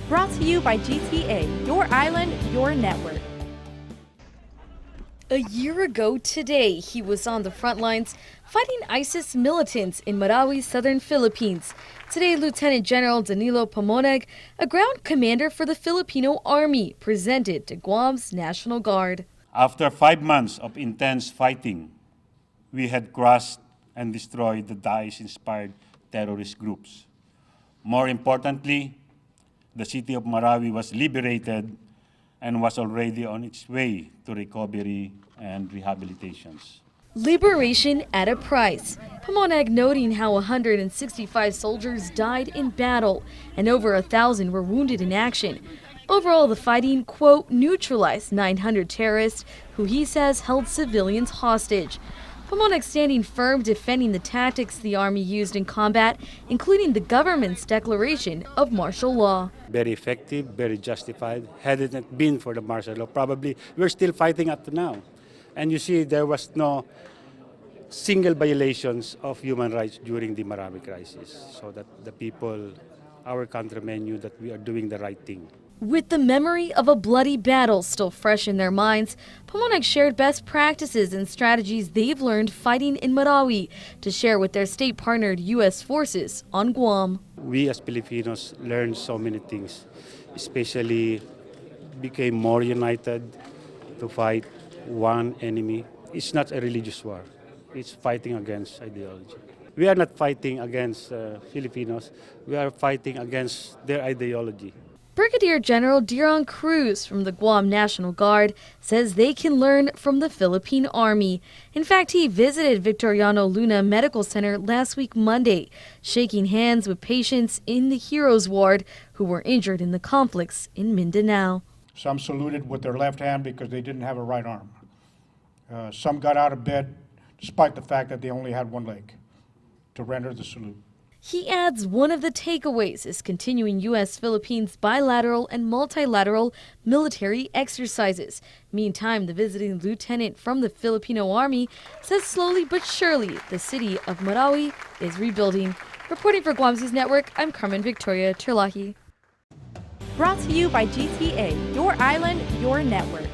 Brought to you by GTA, your island, your network. A year ago today, he was on the front lines fighting ISIS militants in Marawi, southern Philippines. Today, Lieutenant General Danilo Pamoneg, a ground commander for the Filipino Army, presented to Guam's National Guard. After 5 months of intense fighting, we had crushed and destroyed the Daesh-inspired terrorist groups. More importantly, the city of Marawi was liberated and was already on its way to recovery and rehabilitations. Liberation at a price. Pamoneg noting how 165 soldiers died in battle and over 1,000 were wounded in action. Overall, the fighting, quote, neutralized 900 terrorists who he says held civilians hostage. Pamoneg standing firm defending the tactics the army used in combat, including the government's declaration of martial law. Very effective, very justified. Had it not been for the martial law, probably we're still fighting up to now. And you see, there was no single violations of human rights during the Marawi crisis, so that the people, our countrymen, knew that we are doing the right thing. With the memory of a bloody battle still fresh in their minds, Pamoneg shared best practices and strategies they've learned fighting in Marawi to share with their state-partnered U.S. forces on Guam. We as Filipinos learned so many things, especially became more united to fight one enemy. It's not a religious war. It's fighting against ideology. We are not fighting against Filipinos. We are fighting against their ideology. Brigadier General Diron Cruz from the Guam National Guard says they can learn from the Philippine Army. In fact, he visited Victoriano Luna Medical Center last week Monday, shaking hands with patients in the Heroes Ward who were injured in the conflicts in Mindanao. Some saluted with their left hand because they didn't have a right arm. Some got out of bed despite the fact that they only had one leg to render the salute. He adds one of the takeaways is continuing U.S.-Philippines bilateral and multilateral military exercises. Meantime, the visiting lieutenant from the Filipino Army says slowly but surely the city of Marawi is rebuilding. Reporting for Guam News Network, I'm Carmen Victoria Terlahi. Brought to you by GTA, your island, your network.